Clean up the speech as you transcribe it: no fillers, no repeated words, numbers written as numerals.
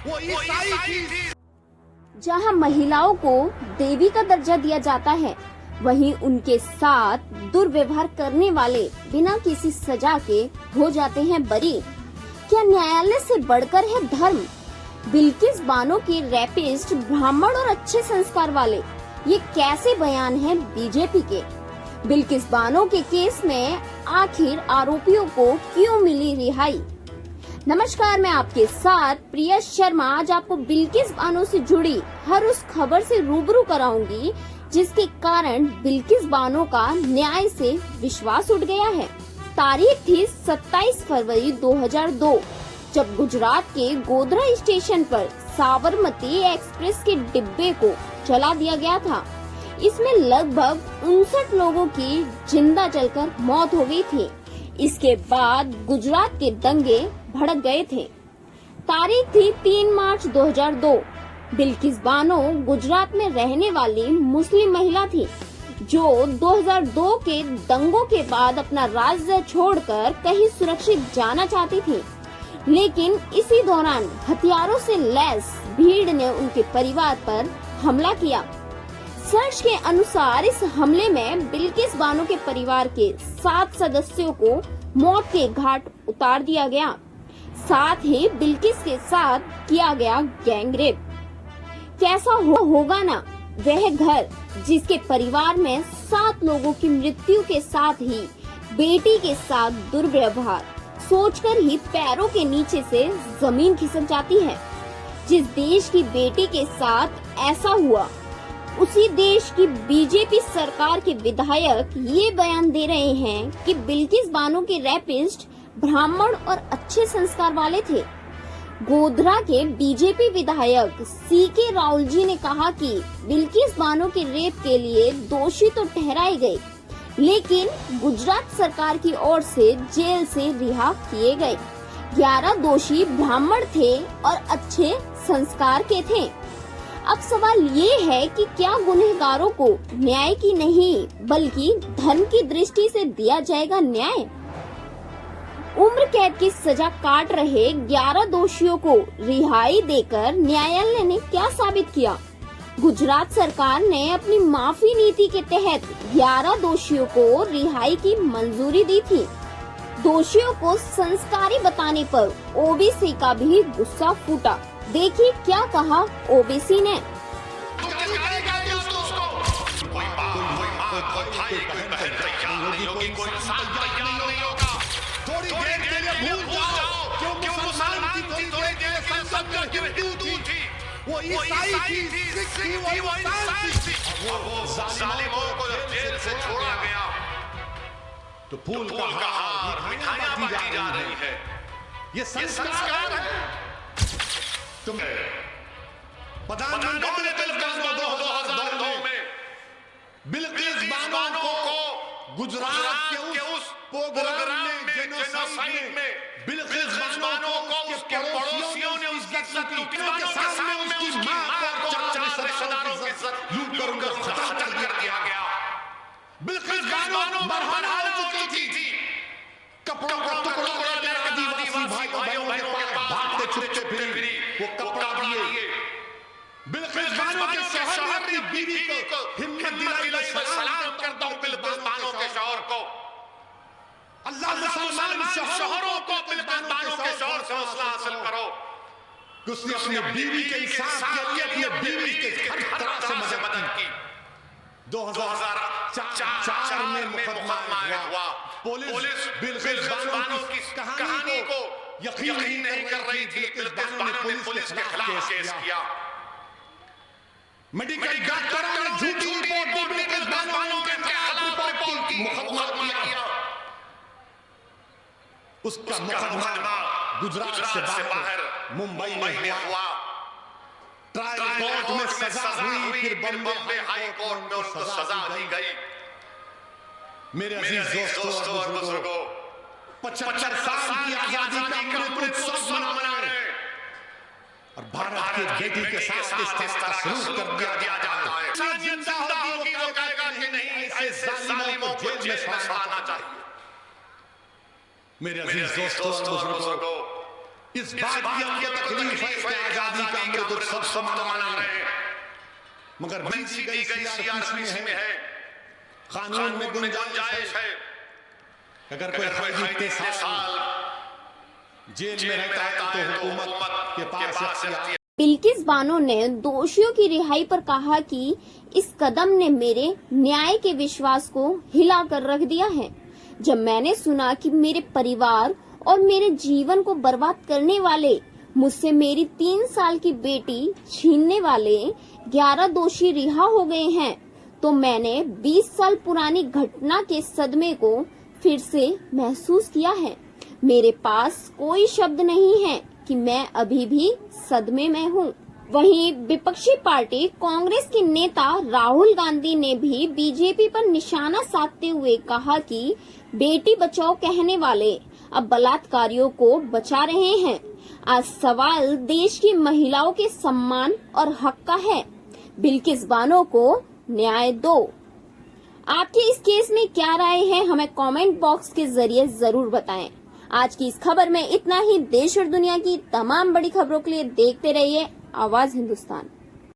वो ईसाई थी। जहां महिलाओं को देवी का दर्जा दिया जाता है, वहीं उनके साथ दुर्व्यवहार करने वाले बिना किसी सजा के हो जाते हैं बरी। क्या न्यायालय से बढ़कर है धर्म? बिल्किस बानो के रैपिस्ट ब्राह्मण और अच्छे संस्कार वाले, ये कैसे बयान है बीजेपी के? बिल्किस बानो के केस में आखिर आरोपियों को क्यों मिली रिहाई? नमस्कार, मैं आपके साथ प्रिया शर्मा आज आपको बिल्किस बानो से जुड़ी हर उस खबर से रूबरू कराऊंगी जिसके कारण बिल्किस बानो का न्याय से विश्वास उठ गया है। तारीख थी 27 फरवरी 2002, जब गुजरात के गोधरा स्टेशन पर साबरमती एक्सप्रेस के डिब्बे को जला दिया गया था। इसमें लगभग 59 लोगों की जिंदा जलकर मौत हो गई थी। इसके बाद गुजरात के दंगे भड़क गए थे। तारीख थी 3 मार्च 2002। बिल्किस बानो गुजरात में रहने वाली मुस्लिम महिला थी जो 2002 के दंगों के बाद अपना राज्य छोड़कर कहीं सुरक्षित जाना चाहती थी, लेकिन इसी दौरान हथियारों से लैस भीड़ ने उनके परिवार पर हमला किया। सर्च के अनुसार इस हमले में बिल्किस बानो के परिवार के 7 सदस्यों को मौत के घाट उतार दिया गया। साथ ही बिल्किस के साथ किया गया गैंगरेप। कैसा होगा ना वह घर जिसके परिवार में 7 लोगों की मृत्यु के साथ ही बेटी के साथ दुर्व्यवहार, सोचकर ही पैरों के नीचे से जमीन खिसक जाती है। जिस देश की बेटी के साथ ऐसा हुआ, उसी देश की बीजेपी सरकार के विधायक ये बयान दे रहे हैं कि बिल्किस बानो के रैपिस्ट ब्राह्मण और अच्छे संस्कार वाले थे। गोधरा के बीजेपी विधायक सीके राहुल जी ने कहा कि बिल्किस बानो के रेप के लिए दोषी तो ठहराए गए, लेकिन गुजरात सरकार की ओर से जेल से रिहा किए गए। 11 दोषी ब्राह्मण थे और अच्छे संस्कार के थे। अब सवाल ये है कि क्या गुनहगारों को न्याय की नहीं बल्कि धर्म की दृष्टि से दिया जाएगा न्याय? उम्र कैद की सजा काट रहे 11 दोषियों को रिहाई देकर न्यायालय ने क्या साबित किया? गुजरात सरकार ने अपनी माफी नीति के तहत 11 दोषियों को रिहाई की मंजूरी दी थी। दोषियों को संस्कारी बताने पर ओबीसी का भी गुस्सा फूटा। देखिए क्या कहा ओबीसी ने। वो ईसाई थी, सिख थी, वो इंसान थी। वो जालिमों को जेल से छोड़ा गया तो फूल का हार मिठाइयां बांटी जा रही है। ये संस्कार है। तुम प्रधानमंत्री ने 2002 में बिल्किस बानो को गुजरात के उस प्रोग्राम में जेनोसाइड में बिल्किस बानो को उसके पड़ोसियों ने उसकी इज्जत लूटी के सामने उसकी मां को 4 रिश्तेदारों की इज्जत लूट कर उनको खत्म कर दिया गया। बिल्किस बानो बरहरा हो चुकी थी। कपड़ों का टुकड़ा करके आदिवासी भाइयों बहनों के पास भागते छुपते फिरी, वो कपड़ा दिए। बिल्किस बानो के शौहर की बीवी को हिम्मत दिलाई, मैं सलाम करता हूं बिल्किस बानो के शौहर को। अल्लाह मुसलमान शौहरों को बिल्किस बानो के शौहर से हौसला हासिल करो। उसने अपनी बीवी के इंसाफ के लिए अपनी बीवी के हर तरह से मदद की। 2004 में मुकदमा हुआ। पुलिस बिल्किस बानो की कहानी को यकीन नहीं कर रही थी। बिल्किस बानो ने पुलिस के खिलाफ केस किया। मेडिकल डॉक्टरों ने झूठी रिपोर्ट दी, बिल्किस बानो के खिलाफ रिपोर्ट की, मुकदमा किया। उसका मुकदमा गुजरात से बाहर मुंबई में हुआ। ट्रायल कोर्ट में सजा हुई, फिर बॉम्बे हाई कोर्ट में उनको सजा दी गई। मेरे अजीज दोस्तों और बुजुर्गों, 75 साल की आजादी का अमृत उत्सव मना रहे हैं और भारत की बेटी के साथ इस तरह का सलूक कर दिया जाता है। जिंदा होगी वो कहेगा कि नहीं, ऐसे जालिमों को जेल में सड़ाना चाहिए। मेरे अजीज दोस्तों और बुजुर्गों, इस बात की हमको तकलीफ है कि आजादी का अमृत उत्सव सब मना रहे हैं, मगर बंदी गई सीआरपीसी में है, कानून में गुंजाइश है। अगर कोई फर्जी इतने साल जेल में रहता है तो हुकूमत के पास इख्तियार। बिल्किस बानो ने दोषियों की रिहाई पर कहा कि इस कदम ने मेरे न्याय के विश्वास को हिला कर रख दिया है। जब मैंने सुना कि मेरे परिवार और मेरे जीवन को बर्बाद करने वाले, मुझसे मेरी 3 साल की बेटी छीनने वाले 11 दोषी रिहा हो गए हैं, तो मैंने 20 साल पुरानी घटना के सदमे को फिर से महसूस किया है। मेरे पास कोई शब्द नहीं है कि मैं अभी भी सदमे में हूँ। वहीं विपक्षी पार्टी कांग्रेस के नेता राहुल गांधी ने भी बीजेपी पर निशाना साधते हुए कहा कि बेटी बचाओ कहने वाले अब बलात्कारियों को बचा रहे हैं। आज सवाल देश की महिलाओं के सम्मान और हक का है। बिल्किस बानो को न्याय दो। आपकी इस केस में क्या राय है, हमें कमेंट बॉक्स के जरिए जरूर बताएं। आज की इस खबर में इतना ही। देश और दुनिया की तमाम बड़ी खबरों के लिए देखते रहिए आवाज हिंदुस्तान।